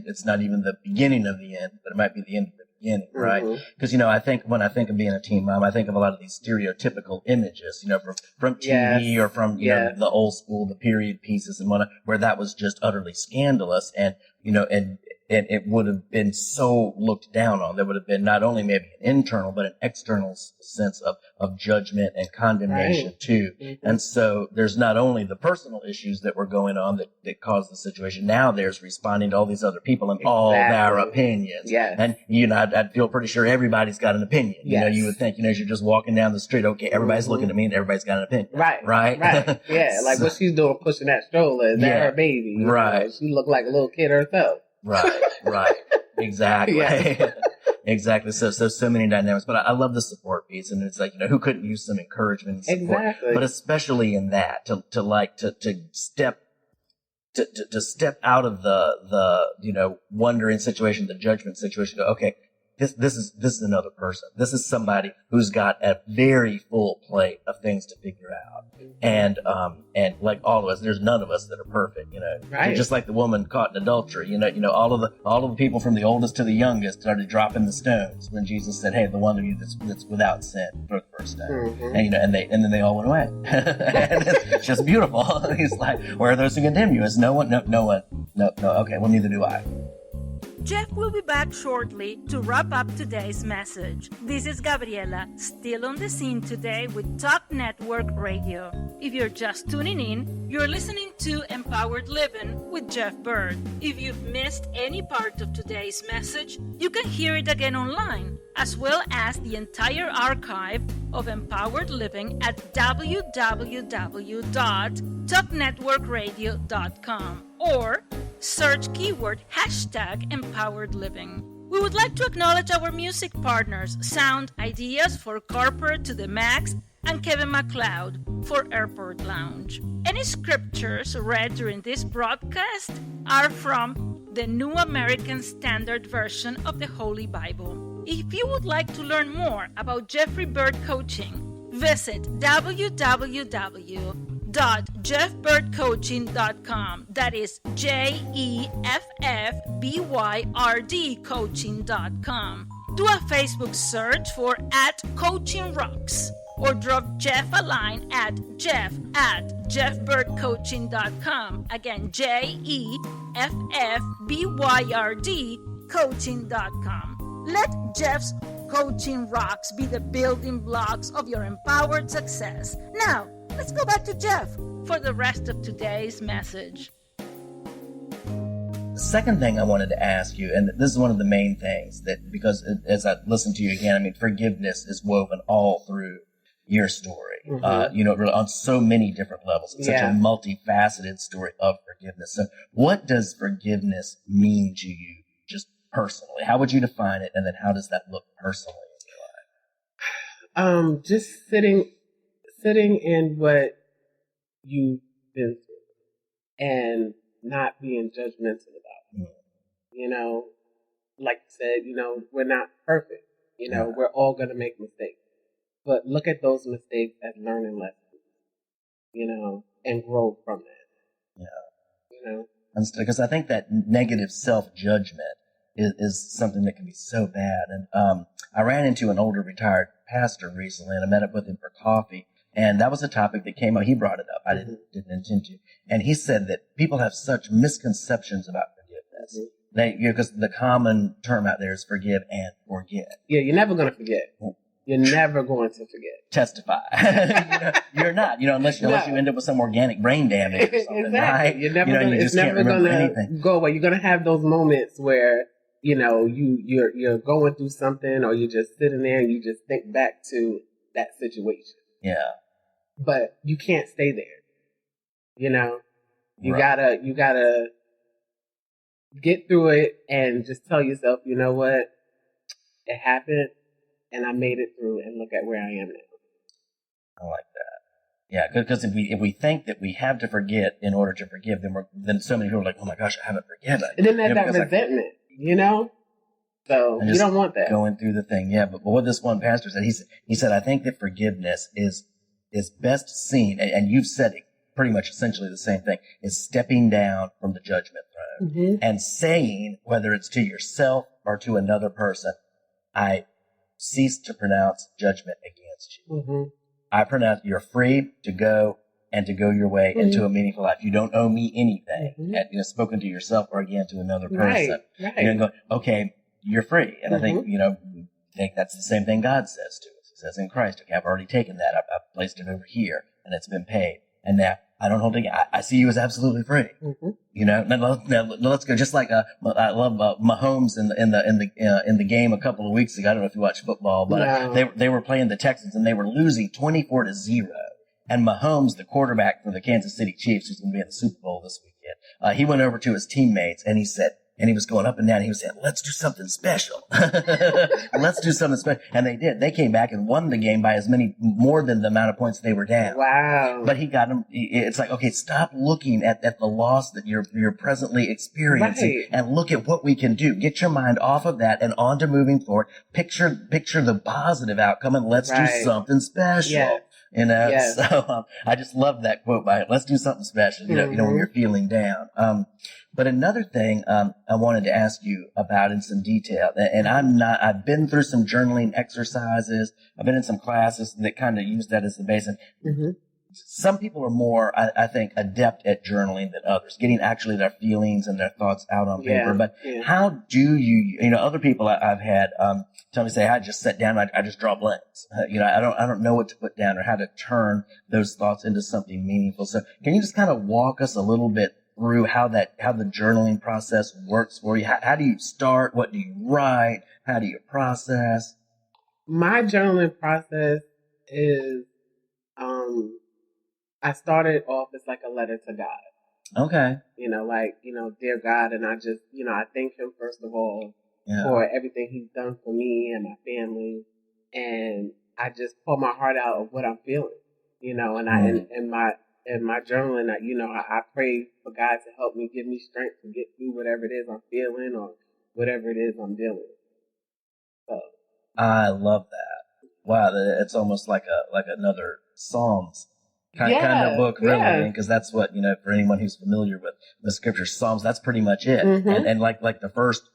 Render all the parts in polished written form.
it's not even the beginning of the end, but it might be the end of the beginning, right? Because, when I think of being a teen mom, I think of a lot of these stereotypical images, from TV or from, the old school, the period pieces and whatnot, where that was just utterly scandalous. And it would have been so looked down on. There would have been not only maybe an internal, but an external sense of judgment and condemnation too. And so there's not only the personal issues that were going on that caused the situation. Now there's responding to all these other people and all their opinions. Yes. And, I'd feel pretty sure everybody's got an opinion. You would think, as you're just walking down the street, okay, everybody's looking at me and everybody's got an opinion. Right. Yeah. Like what she's doing pushing that stroller. Is that her baby? Right. She looked like a little kid herself. Right. Exactly. Yeah. Exactly. So many dynamics, but I love the support piece, and it's like, who couldn't use some encouragement and support? Exactly. But especially in that, to step out of the wondering situation, the judgment situation, go, okay, this is another person. This is somebody who's got a very full plate of things to figure out. And like all of us, there's none of us that are perfect, Right. Just like the woman caught in adultery, all of the people from the oldest to the youngest started dropping the stones when Jesus said, hey, the one of you that's without sin, throw the first stone. And, and then they all went away. And it's just beautiful. He's like, where are those who condemn you? Is no one? No one. No. Okay. Well, neither do I. Jeff will be back shortly to wrap up today's message. This is Gabriela, still on the scene today with Talk Network Radio. If you're just tuning in, you're listening to Empowered Living with Jeff Byrd. If you've missed any part of today's message, you can hear it again online, as well as the entire archive of Empowered Living at www.talknetworkradio.com or search keyword #Empowered Living. We would like to acknowledge our music partners, Sound Ideas for Corporate to the Max and Kevin MacLeod for Airport Lounge. Any scriptures read during this broadcast are from the New American Standard Version of the Holy Bible. If you would like to learn more about Jeffrey Byrd Coaching, visit www.jeffbyrdcoaching.com. That is JEFFBYRD coaching.com. Do a Facebook search for @CoachingRocks or drop Jeff a line at jeff@jeffbyrdcoaching.com. Again, JEFFBYRD coaching.com. Let Jeff's Coaching Rocks be the building blocks of your empowered success. Now, let's go back to Jeff for the rest of today's message. The second thing I wanted to ask you, and this is one of the main things that, because as I listen to you again, forgiveness is woven all through your story, really on so many different levels. It's such a multifaceted story of forgiveness. So what does forgiveness mean to you just personally? How would you define it? And then how does that look personally in your life? Just sitting in what you've been through and not being judgmental about it. Like you said, we're not perfect. We're all going to make mistakes. But look at those mistakes as learning lessons, and grow from that. Yeah. Because I think that negative self-judgment is something that can be so bad. And I ran into an older retired pastor recently, and I met up with him for coffee. And that was a topic that came up. He brought it up. I didn't intend to. And he said that people have such misconceptions about forgiveness. Because the common term out there is forgive and forget. Yeah, you're never going to forget. You're never going to forget. Testify. You're not, unless you end up with some organic brain damage or something, exactly. Right? You're never gonna, it's never going to go away. You're going to have those moments where, you're going through something, or you're just sitting there and you just think back to that situation. Yeah. But you can't stay there. You Right. gotta get through it and just tell yourself, you know what? It happened. And I made it through, and look at where I am now. I like that. Yeah, because if we think that we have to forget in order to forgive, then so many people are like, oh my gosh, I haven't forgiven. And then that resentment, So you don't want that. Going through the thing, yeah. But what this one pastor said, he said, I think that forgiveness is best seen, and you've said it pretty much essentially the same thing, is stepping down from the judgment throne and saying, whether it's to yourself or to another person, I cease to pronounce judgment against you. I pronounce you're free to go and to go your way into a meaningful life. You don't owe me anything. Spoken to yourself or again to another person. Right. Go, okay, you're free. And I think, think that's the same thing God says to us. He says in Christ, okay, I've already taken that. I've placed it over here and it's been paid. And now I don't hold it. I see you as absolutely free. Now let's go. Just like I love Mahomes in the game a couple of weeks ago. I don't know if you watch football, but they were playing the Texans and they were losing 24-0. And Mahomes, the quarterback for the Kansas City Chiefs, who's going to be in the Super Bowl this weekend, he went over to his teammates and he said, and he was going up and down. He was saying, let's do something special. Let's do something special. And they did. They came back and won the game by more than the amount of points they were down. Wow. But he got them. It's like, okay, stop looking at the loss that you're presently experiencing and look at what we can do. Get your mind off of that and on to moving forward. Picture the positive outcome and let's do something special. Yeah. So I just love that quote by it. Let's do something special, when you're feeling down. But another thing I wanted to ask you about in some detail, and I've been through some journaling exercises. I've been in some classes that kind of use that as the basis. Some people are more, I think, adept at journaling than others, getting actually their feelings and their thoughts out on paper. But how do other people I've had tell me, say, I just sit down, I just draw blanks. I don't know what to put down or how to turn those thoughts into something meaningful. So can you just kind of walk us a little bit through how the journaling process works for you? How do you start? What do you write? How do you process? My journaling process is, I started off as like a letter to God. Okay. Dear God, and I just, I thank him first of all for everything he's done for me and my family. And I just pour my heart out of what I'm feeling, and in my journaling, I pray for God to help me, give me strength to get through whatever it is I'm feeling or whatever it is I'm dealing with. So. I love that. Wow. It's almost like another Psalms kind of book, really, because that's what, for anyone who's familiar with the scripture, Psalms, that's pretty much it. And like the first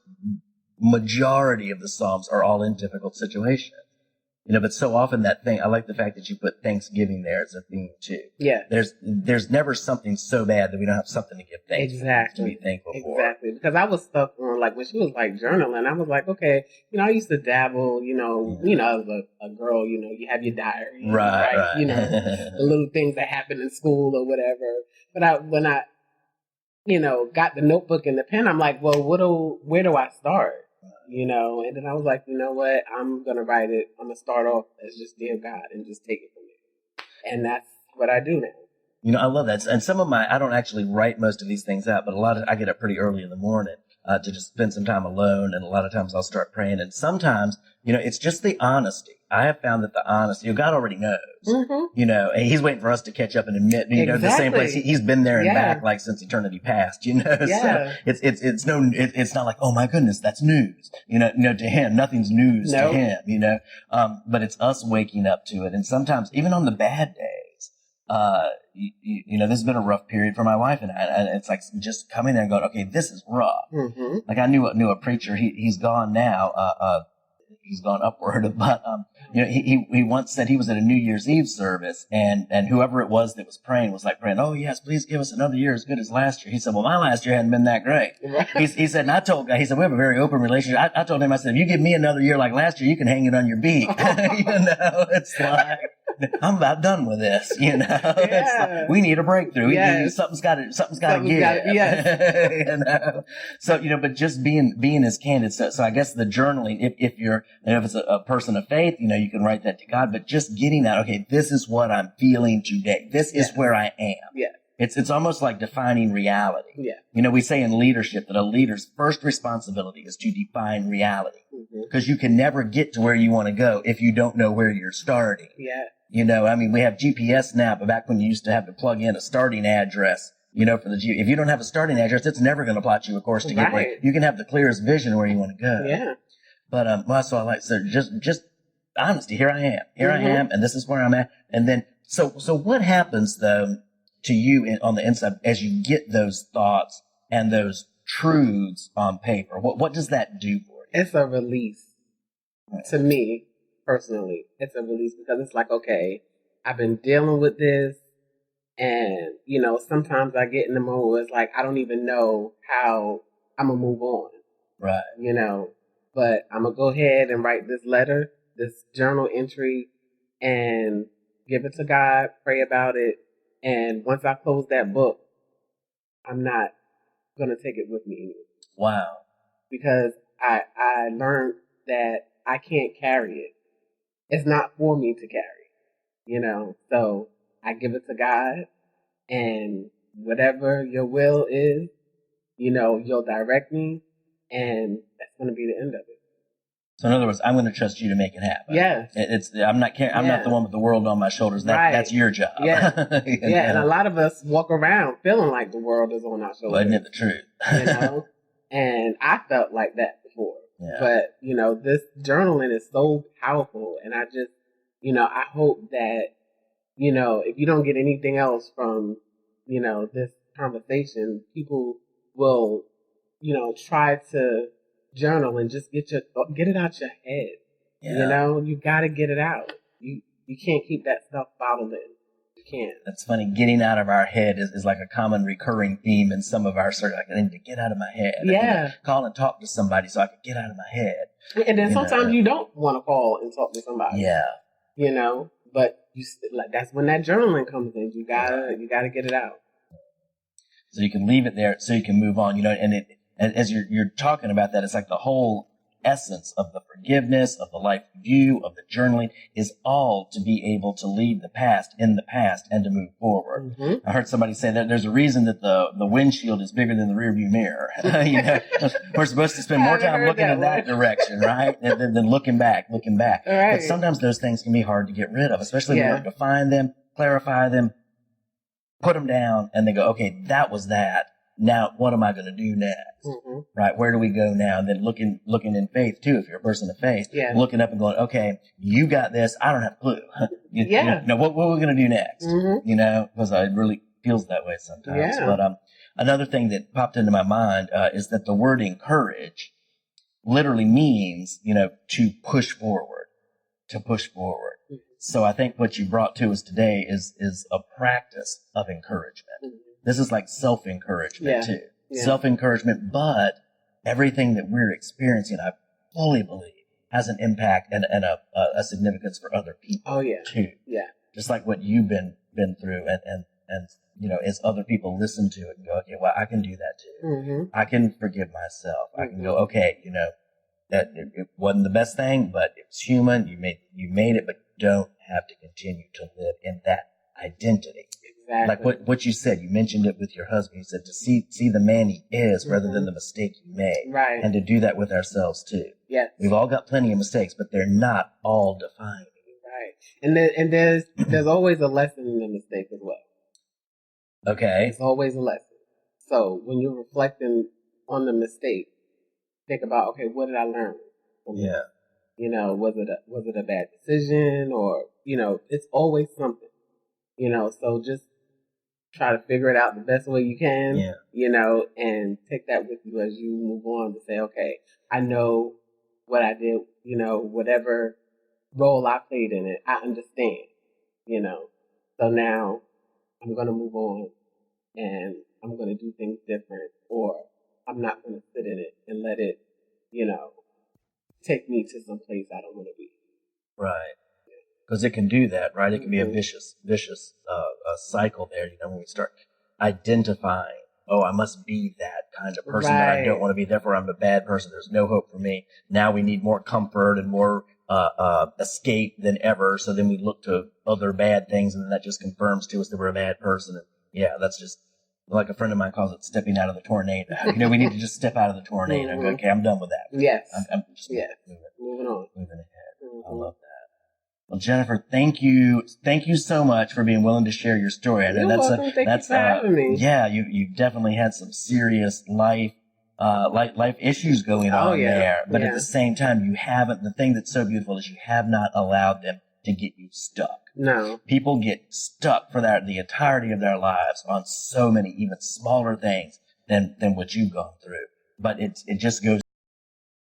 majority of the Psalms are all in difficult situations. But so often I like the fact that you put Thanksgiving there as a theme too. Yeah. There's never something so bad that we don't have something to give thanks to be thankful for. Exactly. Because I was stuck on, when she was journaling, I was like, okay, I used to dabble, as a girl, you have your diary. Right. The little things that happen in school or whatever. But when I got the notebook and the pen, I'm like, well, where do I start? And then I was like, you know what? I'm going to write it. I'm going to start off as just Dear God and just take it from there. And that's what I do now. I love that. And some of I don't actually write most of these things out, but I get up pretty early in the morning to just spend some time alone. And a lot of times I'll start praying. And sometimes, it's just the honesty. I have found that the honesty, God already knows, he's waiting for us to catch up and admit, the same place he's been there and back since eternity past, so it's not like, oh my goodness, that's news, to him, nothing's news to him, but it's us waking up to it. And sometimes even on the bad days, this has been a rough period for my wife and I, and it's like just coming there and going, okay, this is rough. Like I knew a preacher, he's gone now, he's gone upward, but, he once said he was at a New Year's Eve service and whoever it was that was praying was praying, oh yes, please give us another year as good as last year. He said, well, my last year hadn't been that great. Right. He said, and I told God, we have a very open relationship. I told him, I said, if you give me another year like last year, you can hang it on your beak. It's like, I'm about done with this, It's like, we need a breakthrough. Something's got to give. So, but just being as candid. So I guess the journaling, if it's a person of faith, you can write that to God, but just getting that, okay, this is what I'm feeling today. This is where I am. Yeah. It's almost like defining reality. Yeah. We say in leadership that a leader's first responsibility is to define reality because you can never get to where you want to go if you don't know where you're starting. Yeah. We have GPS now, but back when you used to have to plug in a starting address, for if you don't have a starting address, it's never going to plot you a course to get where you can have the clearest vision where you want to go. Yeah. But, just honesty. Here I am, and this is where I'm at. And then, so what happens though, to you on the inside as you get those thoughts and those truths on paper? What does that do for you? It's a release. To me, personally, it's a release because it's like, okay, I've been dealing with this, and, you know, sometimes I get in the moment where it's like, I don't even know how I'm going to move on. Right. You know, but I'm going to go ahead and write this letter, this journal entry, and give it to God, pray about it. And once I close that book, I'm not going to take it with me anymore. Wow. Because I learned that I can't carry it. It's not for me to carry, you know. So I give it to God, and whatever your will is, you know, you'll direct me, and that's going to be the end of it. So in other words, I'm going to trust you to make it happen. Yeah. I'm not the one with the world on my shoulders. That's your job. Yeah. Yeah. And a lot of us walk around feeling like the world is on our shoulders. Well, isn't it the truth? You know? And I felt like that before. Yeah. But, you know, this journaling is so powerful. And I just, you know, I hope that, you know, if you don't get anything else from, you know, this conversation, people will, you know, try to journal and just get it out your head. Yeah. You know, you got to get it out. You can't keep that stuff bottled in. You can't. That's funny. Getting out of our head is like a common recurring theme in some of our circles. Like, I need to get out of my head. Yeah. I need to call and talk to somebody so I can get out of my head. And then sometimes you don't want to call and talk to somebody. Yeah. You know, but that's when that journaling comes in. You gotta get it out. So you can leave it there, so you can move on. You know, and as you're talking about that, it's like the whole essence of the forgiveness, of the life view, of the journaling is all to be able to leave the past in the past and to move forward. Mm-hmm. I heard somebody say that there's a reason that the windshield is bigger than the rearview mirror. You know, we're supposed to spend more time looking in that direction, right? Than looking back. Right. But sometimes those things can be hard to get rid of, especially when you have to find them, clarify them, put them down, and then go, okay, that was that. Now, what am I going to do next? Mm-hmm. Right? Where do we go now? And then looking in faith too, if you're a person of faith, looking up and going, okay, you got this. I don't have a clue. You know, what are we going to do next? Mm-hmm. You know, because it really feels that way sometimes. Yeah. But, another thing that popped into my mind, is that the word encourage literally means, you know, to push forward. Mm-hmm. So I think what you brought to us today is a practice of encouragement. Mm-hmm. This is like self-encouragement too. Yeah. Self-encouragement, but everything that we're experiencing, I fully believe, has an impact and a significance for other people too. Yeah. Just like what you've been through and you know, as other people listen to it and go, okay, well, I can do that too. Mm-hmm. I can forgive myself. Mm-hmm. I can go, okay, you know, that it wasn't the best thing, but it's human. You made it, but you don't have to continue to live in that identity. Exactly. Like what you said, you mentioned it with your husband. You said to see the man he is rather than the mistake he made. Right. And to do that with ourselves too. Yes. We've all got plenty of mistakes, but they're not all defining. Right. And there's always a lesson in the mistake as well. Okay. There's always a lesson. So when you're reflecting on the mistake, think about, okay, what did I learn from this? You know, was it a bad decision, or, you know, it's always something. You know, so just try to figure it out the best way you can, you know, and take that with you as you move on to say, okay, I know what I did, you know, whatever role I played in it, I understand, you know. So now I'm going to move on and I'm going to do things different, or I'm not going to sit in it and let it, you know, take me to some place I don't want to be. Right. Because it can do that, right? It can be a vicious cycle there. You know, when we start identifying, oh, I must be that kind of person that I don't want to be. Therefore, I'm a bad person. There's no hope for me. Now we need more comfort and more escape than ever. So then we look to other bad things, and then that just confirms to us that we're a bad person. And yeah, that's just like a friend of mine calls it stepping out of the tornado. You know, we need to just step out of the tornado and go, okay, I'm done with that. Yes. I'm just moving on. Moving ahead. Mm-hmm. I love that. Well, Jennifer, thank you so much for being willing to share your story. I know Thank you for having me. Yeah, you definitely had some serious life issues going on there, but at the same time, the thing that's so beautiful is you have not allowed them to get you stuck. No. People get stuck for the entirety of their lives on so many even smaller things than what you've gone through. But it just goes